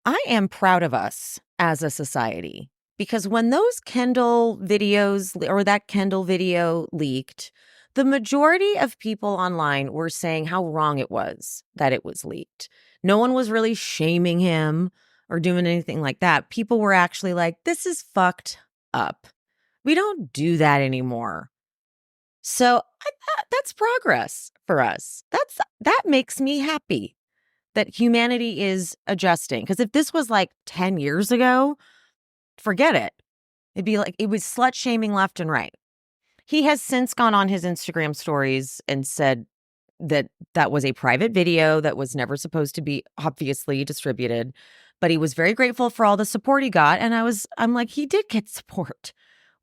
I am proud of us as a society because when those Kendall videos or that Kendall video leaked, the majority of people online were saying how wrong it was that it was leaked. No one was really shaming him or doing anything like that. People were actually like, this is fucked up. We don't do that anymore. So that's progress for us. That makes me happy that humanity is adjusting. Because if this was like 10 years ago, forget it. It'd be like it was slut shaming left and right. He has since gone on his Instagram stories and said that that was a private video that was never supposed to be obviously distributed. But he was very grateful for all the support he got. And I'm like, he did get support.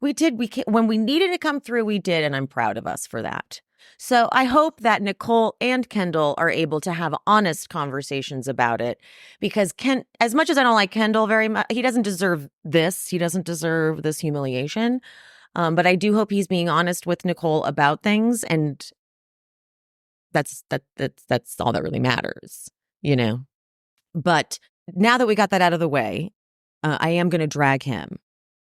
We did. When we needed to come through, we did. And I'm proud of us for that. So I hope that Nicole and Kendall are able to have honest conversations about it, because as much as I don't like Kendall very much, he doesn't deserve this. He doesn't deserve this humiliation. But I do hope he's being honest with Nicole about things. And that's all that really matters, you know. But now that we got that out of the way, I am going to drag him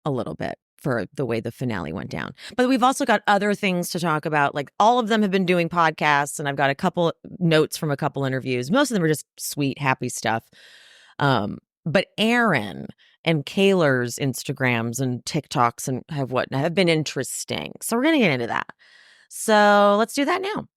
a little bit for the way the finale went down. But we've also got other things to talk about. Like, all of them have been doing podcasts, and I've got a couple notes from a couple interviews. Most of them are just sweet, happy stuff. But Aaron and Kayla's Instagrams and TikToks and have been interesting. So we're going to get into that. So let's do that now.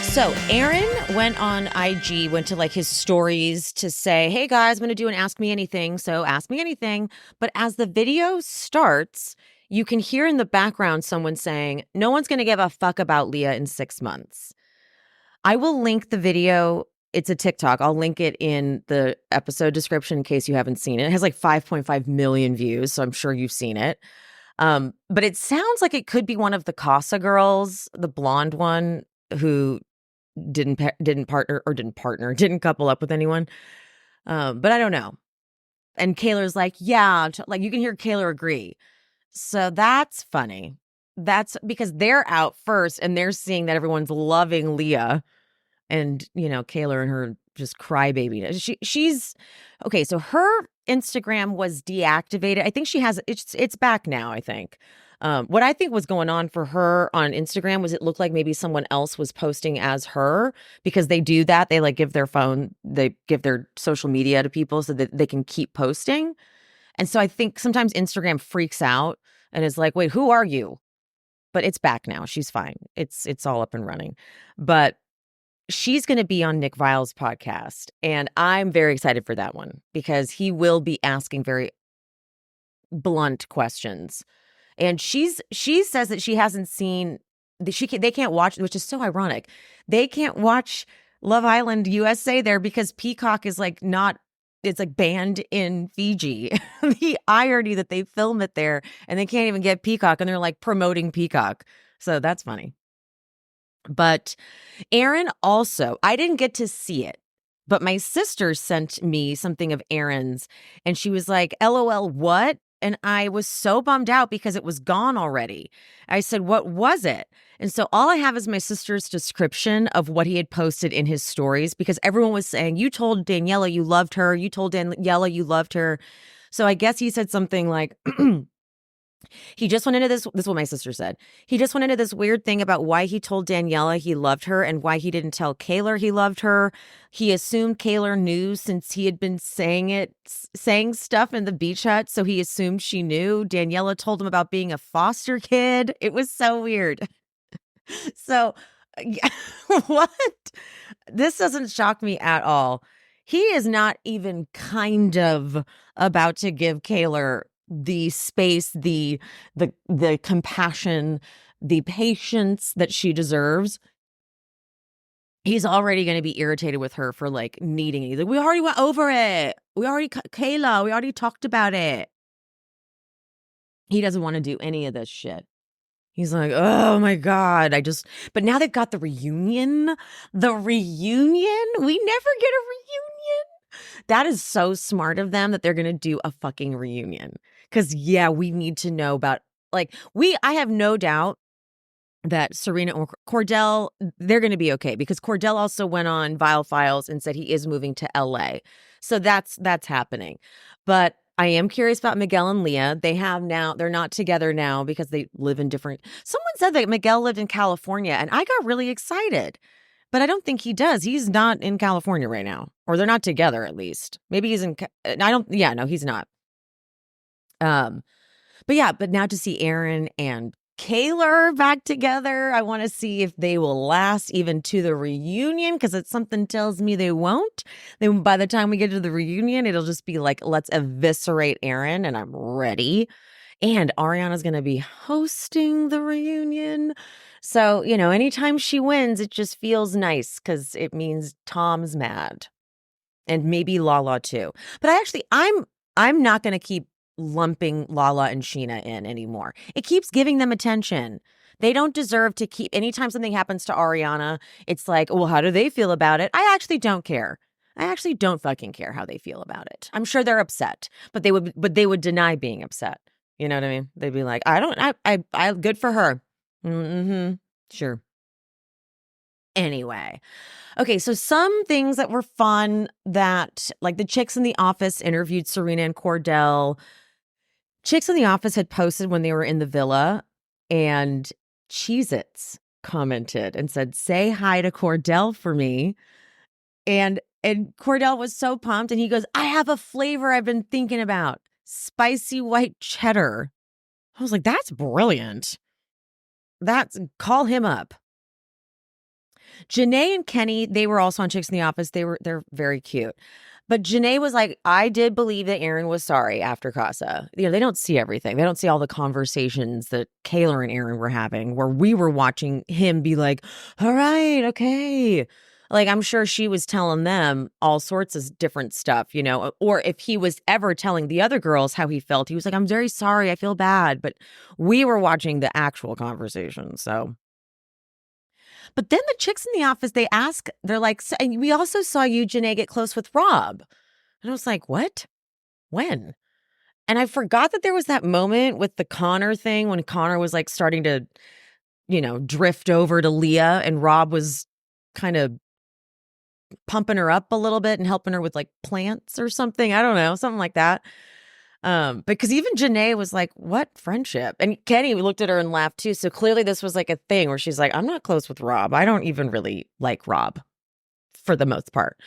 So Aaron went on IG, went to like his stories to say, hey guys, I'm going to do an Ask Me Anything. So ask me anything. But as the video starts, you can hear in the background someone saying, no one's going to give a fuck about Leah in 6 months. I will link the video. It's a TikTok. I'll link it in the episode description in case you haven't seen it. It has like 5.5 million views, so I'm sure you've seen it. But it sounds like it could be one of the Casa girls, the blonde one who didn't couple up with anyone. But I don't know. And Kayla's like, yeah, like you can hear Kayla agree. So that's funny. That's because they're out first and they're seeing that everyone's loving Leah, and you know, Kayla and her just crybaby. She's okay. So her Instagram was deactivated. I think she has it's back now, I think. What I think was going on for her on Instagram was it looked like maybe someone else was posting as her, because they do that. They like give their social media to people so that they can keep posting. And so I think sometimes Instagram freaks out and is like, wait, who are you? But it's back now. She's fine. It's all up and running. But she's going to be on Nick Vile's podcast. And I'm very excited for that one because he will be asking very blunt questions. And she says that she hasn't seen, they can't watch, which is so ironic. They can't watch Love Island USA there because Peacock is like it's like banned in Fiji. The irony that they film it there and they can't even get Peacock, and they're like promoting Peacock. So that's funny. But Aaron also, I didn't get to see it, but my sister sent me something of Aaron's and she was like, LOL, what? And I was so bummed out because it was gone already. I said, what was it? And so all I have is my sister's description of what he had posted in his stories, because everyone was saying, you told Daniela you loved her. You told Daniela you loved her. So I guess he said something like, he just went into this is what my sister said. He just went into this weird thing about why he told Daniela he loved her and why he didn't tell Kayla he loved her. He assumed Kayla knew since he had been saying stuff in the beach hut. So he assumed she knew. Daniela told him about being a foster kid. It was so weird. So what? This doesn't shock me at all. He is not even kind of about to give Kayla the space, the compassion, the patience that she deserves. He's already going to be irritated with her for like needing it. Like, we already went over it. Kayla, we already talked about it. He doesn't want to do any of this shit. He's like, oh my God, but now they've got the reunion. We never get a reunion. That is so smart of them that they're going to do a fucking reunion. Because, yeah, we need to know about, like, I have no doubt that Serena or Cordell, they're going to be okay, because Cordell also went on Vile Files and said he is moving to LA. So that's happening. But I am curious about Miguel and Leah. They're not together now because they live in different. Someone said that Miguel lived in California, and I got really excited. But I don't think he does. He's not in California right now, or they're not together at least. Maybe he's in. No, he's not. But now to see Aaron and Kaylor back together, I want to see if they will last even to the reunion, because something tells me they won't. Then by the time we get to the reunion, it'll just be like, let's eviscerate Aaron, and I'm ready. And Ariana's going to be hosting the reunion. So, anytime she wins, it just feels nice because it means Tom's mad. And maybe Lala too. But I'm not going to keep lumping Lala and Sheena in anymore. It keeps giving them attention. They don't deserve to keep, anytime something happens to Ariana, it's like, well, how do they feel about it? I actually don't care. I actually don't fucking care how they feel about it. I'm sure they're upset, but they would deny being upset. You know what I mean? They'd be like, I good for her. Mm-hmm. Sure. Anyway. Okay, so some things that were fun, that, like, the chicks in the office interviewed Serena and Cordell. Chicks in the office had posted when they were in the villa, and Cheez-Its commented and said, say hi to Cordell for me. And Cordell was so pumped, and he goes, I have a flavor I've been thinking about. Spicy white cheddar. I was like, that's brilliant. Call him up. Janae and Kenny, they were also on Chicks in the Office. They're very cute. But Janae was like, I did believe that Aaron was sorry after Casa. They don't see everything. They don't see all the conversations that Kaylor and Aaron were having, where we were watching him be like, all right, okay. Like, I'm sure she was telling them all sorts of different stuff, or if he was ever telling the other girls how he felt, he was like, I'm very sorry, I feel bad. But we were watching the actual conversation, so. But then the chicks in the office, they're like, and we also saw you, Janae, get close with Rob. And I was like, what? When? And I forgot that there was that moment with the Connor thing, when Connor was like starting to, drift over to Leah, and Rob was kind of pumping her up a little bit and helping her with like plants or something. I don't know, something like that. Because even Janae was like, what friendship? And Kenny looked at her and laughed too. So clearly this was like a thing where she's like, I'm not close with Rob. I don't even really like Rob for the most part.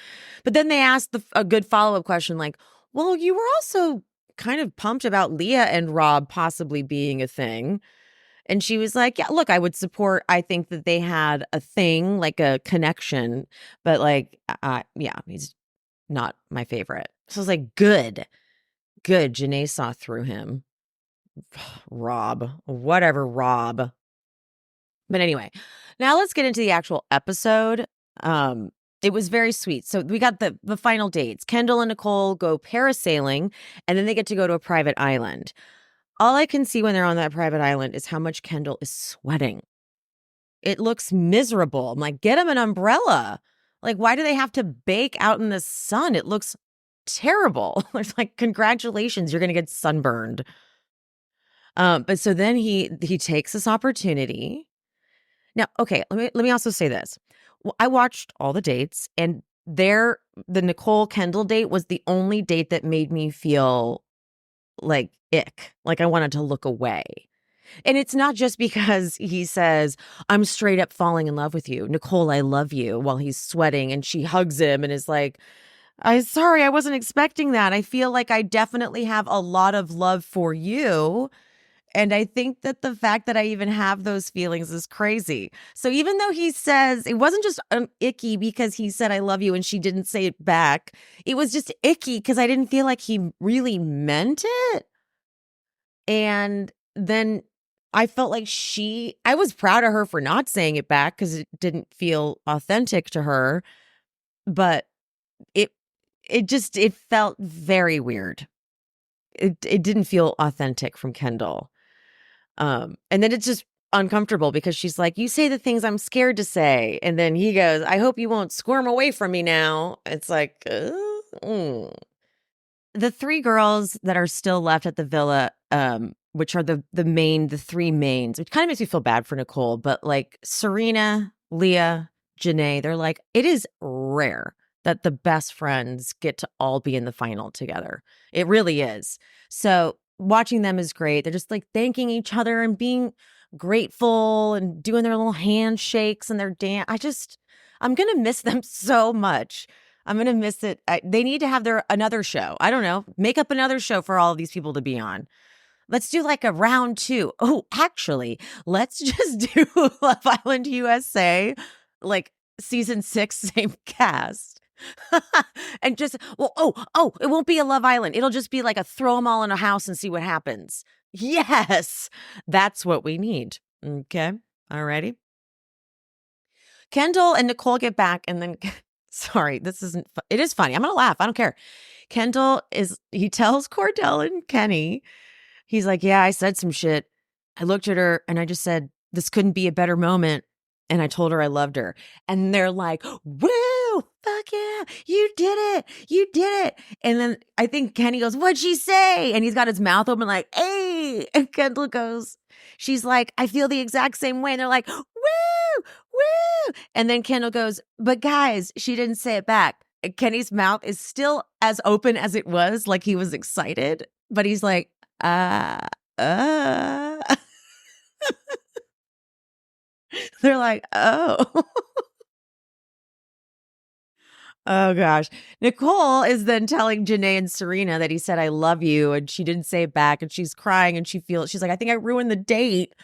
But then they asked a good follow-up question like, well, you were also kind of pumped about Leah and Rob possibly being a thing. And she was like, yeah, look, I would support. I think that they had a thing, like a connection. But like, yeah, he's not my favorite. So I was like, good. Janae saw through him. Rob. Whatever, Rob. But anyway, now let's get into the actual episode. It was very sweet. So we got the final dates. Kendall and Nicole go parasailing, and then they get to go to a private island. All I can see when they're on that private island is how much Kendall is sweating. It looks miserable. I'm like, get him an umbrella. Like, why do they have to bake out in the sun? It looks terrible. It's like, congratulations, you're going to get sunburned. But so then he takes this opportunity. Now, okay, let me also say this. Well, I watched all the dates, and the Nicole Kendall date was the only date that made me feel like ick. Like I wanted to look away. And it's not just because he says, I'm straight up falling in love with you. Nicole, I love you, while he's sweating, and she hugs him and is like, I'm sorry, I wasn't expecting that. I feel like I definitely have a lot of love for you. And I think that the fact that I even have those feelings is crazy. So even though he says, it wasn't just icky because he said, I love you, and she didn't say it back. It was just icky because I didn't feel like he really meant it. And then I felt like I was proud of her for not saying it back because it didn't feel authentic to her. But it felt very weird. It didn't feel authentic from Kendall. And then it's just uncomfortable because she's like, you say the things I'm scared to say. And then he goes, I hope you won't squirm away from me now. It's like, Mm. The three girls that are still left at the villa, which are the three mains, which kind of makes me feel bad for Nicole, but like Serena, Leah, Janae, they're like, it is rare that the best friends get to all be in the final together. It really is. So watching them is great. They're just like thanking each other and being grateful and doing their little handshakes and their dance. I'm going to miss them so much. I'm going to miss it. They need to have another show. I don't know. Make up another show for all of these people to be on. Let's do like a round 2. Oh, actually, let's just do Love Island USA, like season 6, same cast. And just, it won't be a Love Island. It'll just be like a throw them all in a house and see what happens. Yes, that's what we need. Okay. Alrighty. Kendall and Nicole get back and then... Sorry, it is funny. I'm going to laugh. I don't care. He tells Cordell and Kenny, he's like, yeah, I said some shit. I looked at her and I just said, this couldn't be a better moment. And I told her I loved her. And they're like, woo, fuck yeah, you did it. You did it. And then I think Kenny goes, what'd she say? And he's got his mouth open like, hey. And Kendall goes, she's like, I feel the exact same way. And they're like, woo, woo. And then Kendall goes, but guys, she didn't say it back. And Kenny's mouth is still as open as it was, like he was excited. But he's like, They're like, oh. Oh, gosh. Nicole is then telling Janae and Serena that he said, I love you. And she didn't say it back. And she's crying and she's like, I think I ruined the date.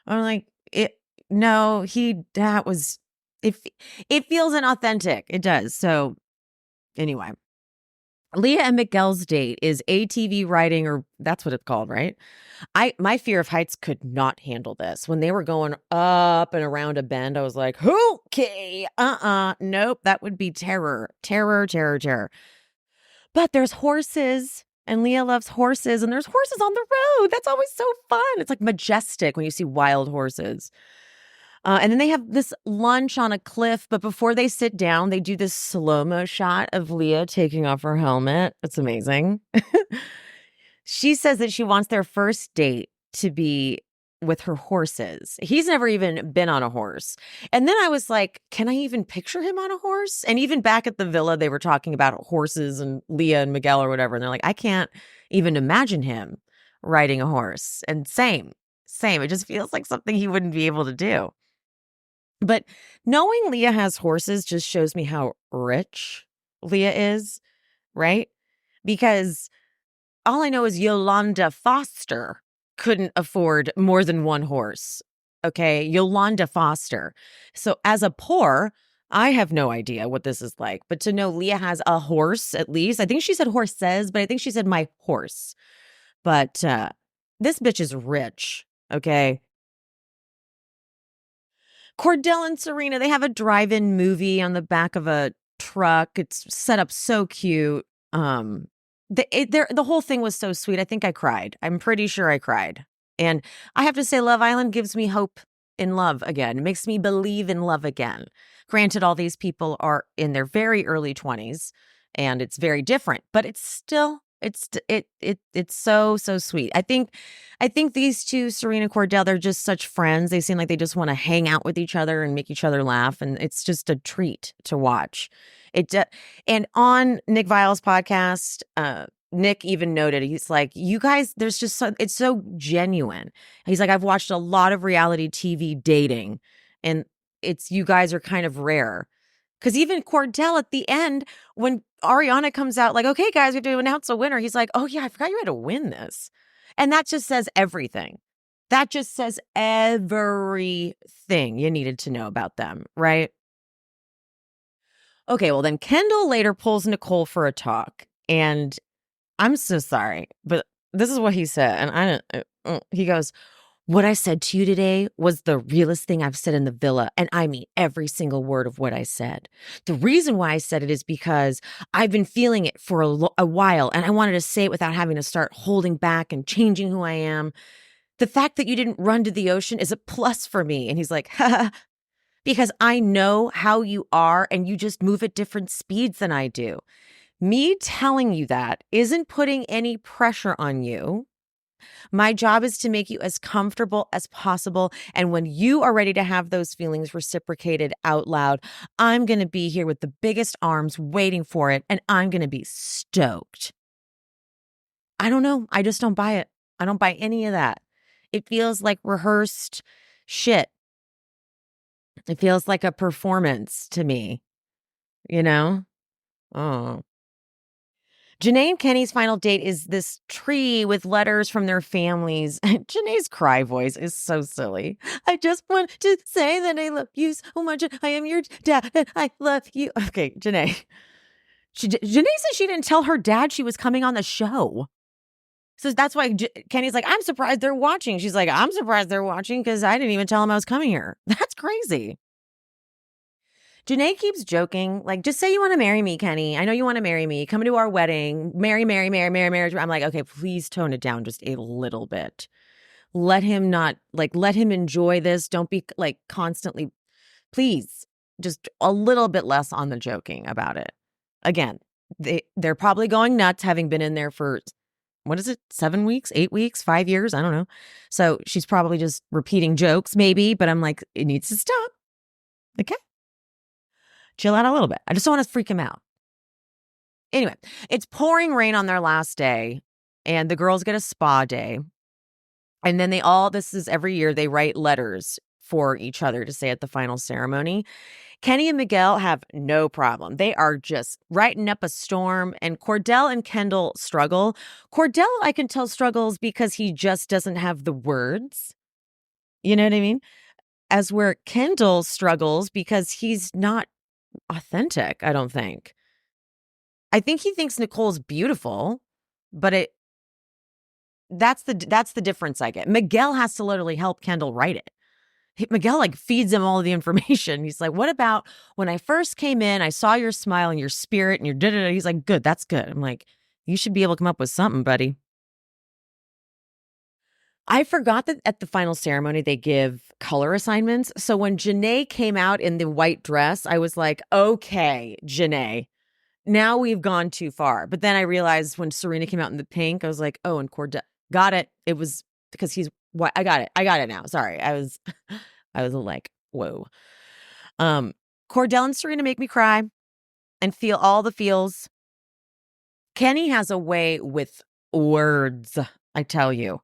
I'm like, it feels inauthentic. It does. So anyway, Leah and Miguel's date is ATV riding, or that's what it's called, right? My fear of heights could not handle this. When they were going up and around a bend, I was like, okay, nope, that would be terror. But there's horses, and Leah loves horses, and there's horses on the road. That's always so fun. It's like majestic when you see wild horses. And then they have this lunch on a cliff, but before they sit down, they do this slow-mo shot of Leah taking off her helmet. It's amazing. She says that she wants their first date to be with her horses. He's never even been on a horse. And then I was like, can I even picture him on a horse? And even back at the villa, they were talking about horses and Leah and Miguel or whatever. And they're like, I can't even imagine him riding a horse. And same. It just feels like something he wouldn't be able to do. But knowing Leah has horses just shows me how rich Leah is, right? Because all I know is Yolanda Foster couldn't afford more than one horse. Okay, Yolanda Foster. So as a poor, I have no idea what this is like. But to know Leah has a horse, at least, I think she said horses, but I think she said my horse. But this bitch is rich, okay? Cordell and Serena, they have a drive-in movie on the back of a truck. It's set up so cute. The whole thing was so sweet. I think I cried. I'm pretty sure I cried. And I have to say, Love Island gives me hope in love again. It makes me believe in love again. Granted, all these people are in their very early 20s, and it's very different, but it's still it's so sweet. I think these two, Serena, Cordell, they're just such friends. They seem like they just want to hang out with each other and make each other laugh, and it's just a treat to watch. And on Nick Viall's podcast, Nick even noted, he's like, you guys, it's so genuine. He's like, I've watched a lot of reality TV dating, and you guys are kind of rare. Because even Cordell at the end, when Ariana comes out, like, okay, guys, we have to announce a winner. He's like, oh, yeah, I forgot you had to win this. And that just says everything. That just says everything you needed to know about them, right? Okay, well, then Kendall later pulls Nicole for a talk. And I'm so sorry, but this is what he said. And he goes, what I said to you today was the realest thing I've said in the villa, and I mean every single word of what I said. The reason why I said it is because I've been feeling it for a while, and I wanted to say it without having to start holding back and changing who I am. The fact that you didn't run to the ocean is a plus for me. And he's like, because I know how you are, and you just move at different speeds than I do. Me telling you that isn't putting any pressure on you. My job is to make you as comfortable as possible. And when you are ready to have those feelings reciprocated out loud, I'm going to be here with the biggest arms waiting for it. And I'm going to be stoked. I don't know. I just don't buy it. I don't buy any of that. It feels like rehearsed shit. It feels like a performance to me, you know? Oh. Janae and Kenny's final date is this tree with letters from their families. Janae's cry voice is so silly. I just want to say that I love you so much. I am your dad and I love you. Okay, Janae. Janae said she didn't tell her dad she was coming on the show. So that's why Kenny's like, I'm surprised they're watching. She's like, I'm surprised they're watching because I didn't even tell them I was coming here. That's crazy. Janae keeps joking, like, just say you want to marry me, Kenny. I know you want to marry me. Come to our wedding. Marry. I'm like, okay, please tone it down just a little bit. Let him enjoy this. Don't be like constantly, please, just a little bit less on the joking about it. Again, they're probably going nuts having been in there for, what is it, 7 weeks, 8 weeks, 5 years? I don't know. So she's probably just repeating jokes maybe, but I'm like, it needs to stop. Okay. Chill out a little bit. I just don't want to freak him out. Anyway, it's pouring rain on their last day, and the girls get a spa day. And then this is every year, they write letters for each other to say at the final ceremony. Kenny and Miguel have no problem. They are just writing up a storm, and Cordell and Kendall struggle. Cordell, I can tell, struggles because he just doesn't have the words. You know what I mean? As where Kendall struggles because he's not authentic, I don't think. I think he thinks Nicole's beautiful, but that's the difference I get. Miguel has to literally help Kendall write it. Miguel like feeds him all of the information. He's like, what about when I first came in, I saw your smile and your spirit and your da-da-da. He's like, good, that's good. I'm like, you should be able to come up with something, buddy. I forgot that at the final ceremony, they give color assignments. So when Janae came out in the white dress, I was like, okay, Janae, now we've gone too far. But then I realized when Serena came out in the pink, I was like, oh, and Cordell, got it. It was because he's what I got it now. Sorry. I was like, whoa. Cordell and Serena make me cry and feel all the feels. Kenny has a way with words, I tell you.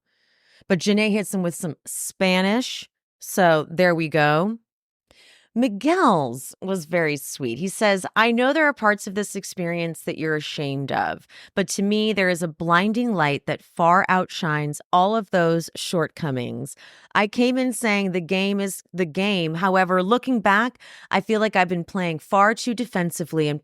But Janae hits him with some Spanish. So there we go. Miguel's was very sweet. He says, I know there are parts of this experience that you're ashamed of, but to me, there is a blinding light that far outshines all of those shortcomings. I came in saying the game is the game. However, looking back, I feel like I've been playing far too defensively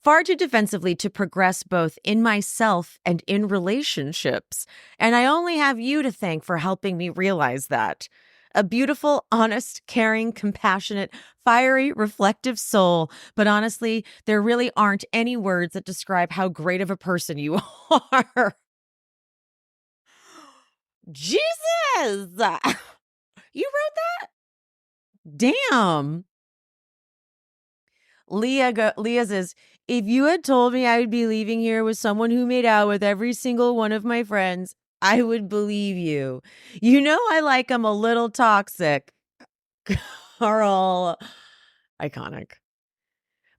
far too defensively to progress both in myself and in relationships. And I only have you to thank for helping me realize that. A beautiful, honest, caring, compassionate, fiery, reflective soul. But honestly, there really aren't any words that describe how great of a person you are. Jesus! You wrote that? Damn. Leah says, if you had told me I would be leaving here with someone who made out with every single one of my friends, I would believe you. You know I like them a little toxic. Carl. Iconic.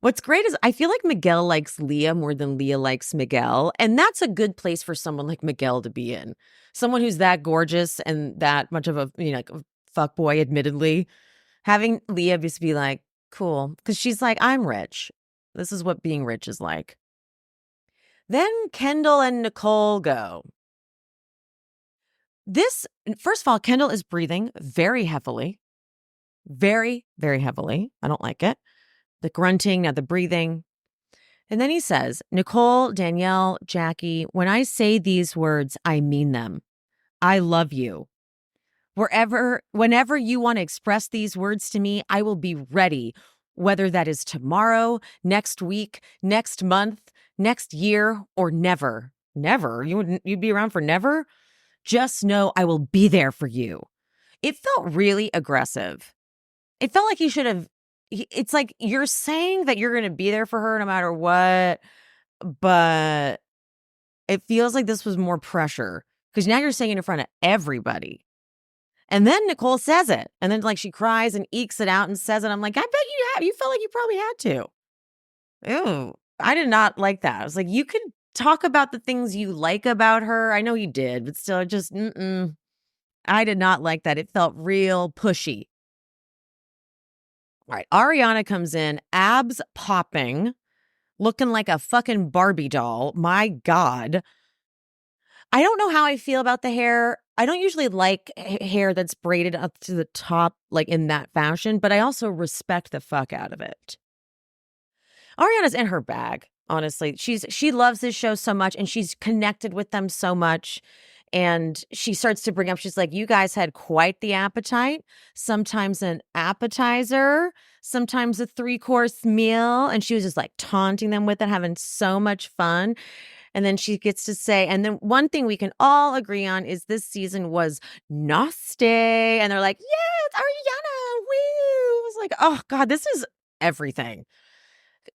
What's great is I feel like Miguel likes Leah more than Leah likes Miguel. And that's a good place for someone like Miguel to be in. Someone who's that gorgeous and that much of a, like a fuckboy, admittedly. Having Leah just be like, cool. Because she's like, I'm rich. This is what being rich is like. Then Kendall and Nicole go. First of all, Kendall is breathing very heavily. Very, very heavily. I don't like it. The grunting, now the breathing. And then he says, Nicole, Danielle, Jackie, when I say these words, I mean them. I love you. Whenever you want to express these words to me, I will be ready. Whether that is tomorrow, next week, next month, next year, or never. Never? You'd be around for never? Just know I will be there for you. It felt really aggressive. It felt like he should have it's like you're saying that you're going to be there for her no matter what, but it feels like this was more pressure because now you're saying it in front of everybody. And then Nicole says it. And then like she cries and ekes it out and says it. I'm like, I bet you felt like you probably had to. Ew. I did not like that. I was like, you could talk about the things you like about her. I know you did, but still just, I did not like that. It felt real pushy. All right. Ariana comes in, abs popping, looking like a fucking Barbie doll. My God. I don't know how I feel about the hair. I don't usually like hair that's braided up to the top, like in that fashion, but I also respect the fuck out of it. Ariana's in her bag, honestly. She loves this show so much and she's connected with them so much. And she starts to bring up, she's like, you guys had quite the appetite, sometimes an appetizer, sometimes a 3-course meal. And she was just like taunting them with it, having so much fun. And then she gets to say, and then one thing we can all agree on is this season was nasty. And they're like, yeah, Ariana, woo. I was like, oh God, this is everything.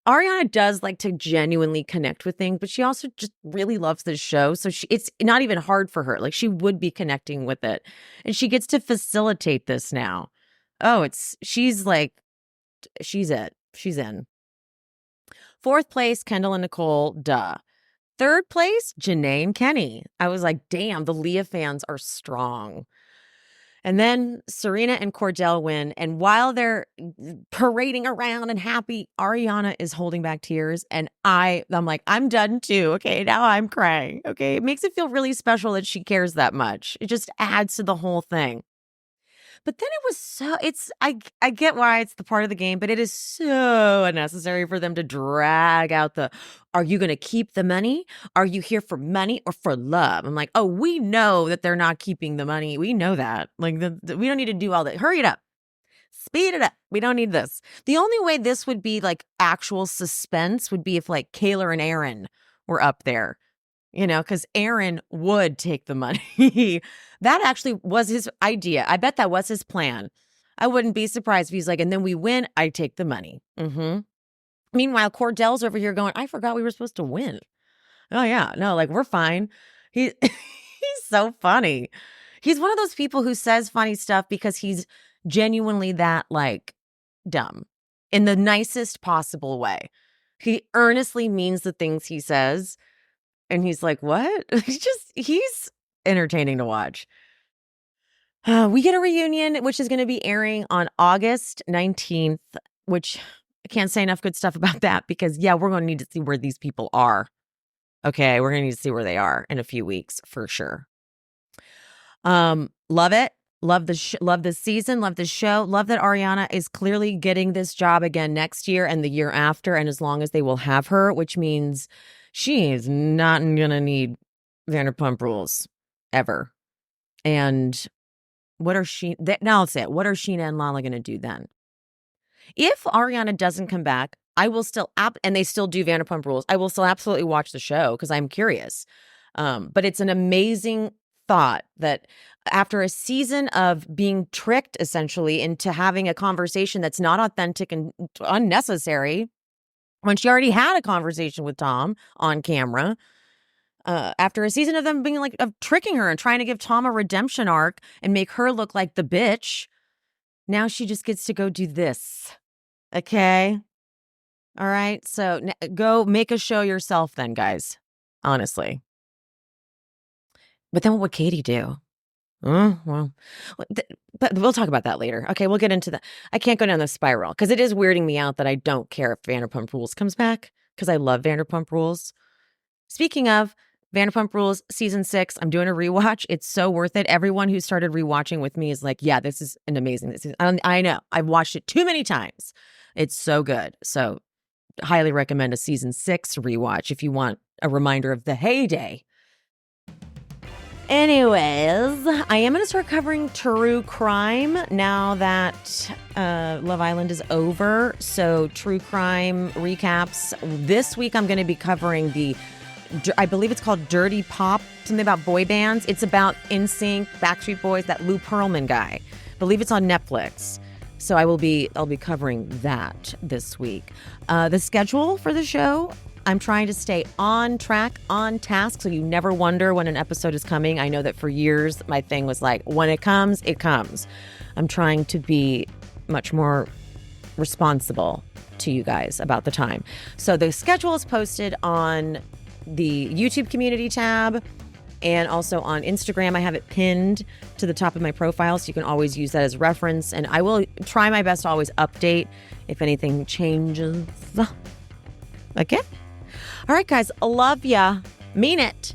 Ariana does like to genuinely connect with things, but she also just really loves this show. So it's not even hard for her. Like she would be connecting with it. And she gets to facilitate this now. Oh, she's it. She's in. 4th place, Kendall and Nicole, duh. 3rd place, Janae and Kenny. I was like, damn, the Leah fans are strong. And then Serena and Cordell win. And while they're parading around and happy, Ariana is holding back tears. And I'm like, I'm done too. Okay, now I'm crying. Okay, it makes it feel really special that she cares that much. It just adds to the whole thing. But then it was I get why it's the part of the game, but it is so unnecessary for them to drag out are you going to keep the money? Are you here for money or for love? I'm like, oh, we know that they're not keeping the money. We know that. Like, we don't need to do all that. Hurry it up. Speed it up. We don't need this. The only way this would be like actual suspense would be if like Kayla and Aaron were up there. You know, because Aaron would take the money. That actually was his idea. I bet that was his plan. I wouldn't be surprised if he's like, and then we win, I take the money. Meanwhile, Cordell's over here going, I forgot we were supposed to win. Oh, yeah. No, like, we're fine. He's so funny. He's one of those people who says funny stuff because he's genuinely that, like, dumb in the nicest possible way. He earnestly means the things he says. And he's like, what? He's entertaining to watch. We get a reunion, which is going to be airing on August 19th, which I can't say enough good stuff about that because, yeah, we're going to need to see where these people are. Okay, we're going to need to see where they are in a few weeks for sure. Love it. Love this season. Love this show. Love that Ariana is clearly getting this job again next year and the year after. And as long as they will have her, which means she is not going to need Vanderpump Rules ever. And now I'll say it. What are Sheena and Lala going to do then? If Ariana doesn't come back, I will still, and they still do Vanderpump Rules, I will still absolutely watch the show because I'm curious. But it's an amazing thought that after a season of being tricked essentially into having a conversation that's not authentic and unnecessary, when she already had a conversation with Tom on camera, after a season of them being like, of tricking her and trying to give Tom a redemption arc and make her look like the bitch, now she just gets to go do this. Okay? All right? So go make a show yourself then, guys. Honestly. But then what would Katie do? Well, but we'll talk about that later. Okay, we'll get into that. I can't go down the spiral because it is weirding me out that I don't care if Vanderpump Rules comes back because I love Vanderpump Rules. Speaking of Vanderpump Rules season 6, I'm doing a rewatch. It's so worth it. Everyone who started rewatching with me is like, yeah, this is an amazing season. I know. I've watched it too many times. It's so good. So highly recommend a season 6 rewatch if you want a reminder of the heyday. Anyways, I am going to start covering true crime now that Love Island is over. So true crime recaps. This week I'm going to be covering I believe it's called Dirty Pop, something about boy bands. It's about NSYNC, Backstreet Boys, that Lou Pearlman guy. I believe it's on Netflix. So I'll be covering that this week. The schedule for the show, I'm trying to stay on track, on task, so you never wonder when an episode is coming. I know that for years my thing was like, when it comes, it comes. I'm trying to be much more responsible to you guys about the time. So the schedule is posted on the YouTube community tab and also on Instagram. I have it pinned to the top of my profile, so you can always use that as reference. And I will try my best to always update if anything changes. Okay? All right, guys. I love ya. Mean it.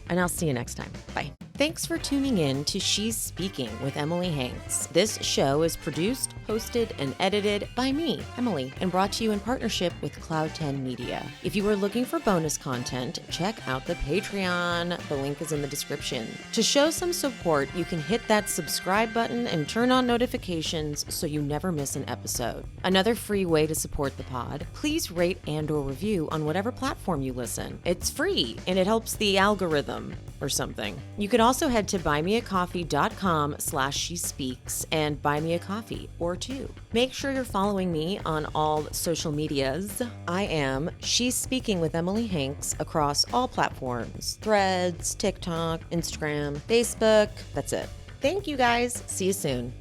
And I'll see you next time. Bye. Thanks for tuning in to She's Speaking with Emily Hanks. This show is produced, hosted, and edited by me, Emily, and brought to you in partnership with Cloud 10 Media. If you are looking for bonus content, check out the Patreon. The link is in the description. To show some support, you can hit that subscribe button and turn on notifications so you never miss an episode. Another free way to support the pod, please rate and/or review on whatever platform you listen. It's free, and it helps the algorithm or something. You could also head to buymeacoffee.com/shespeaks and buy me a coffee or two. Make sure you're following me on all social medias. I am She's Speaking with Emily Hanks across all platforms: Threads, TikTok, Instagram, Facebook. That's it. Thank you guys. See you soon.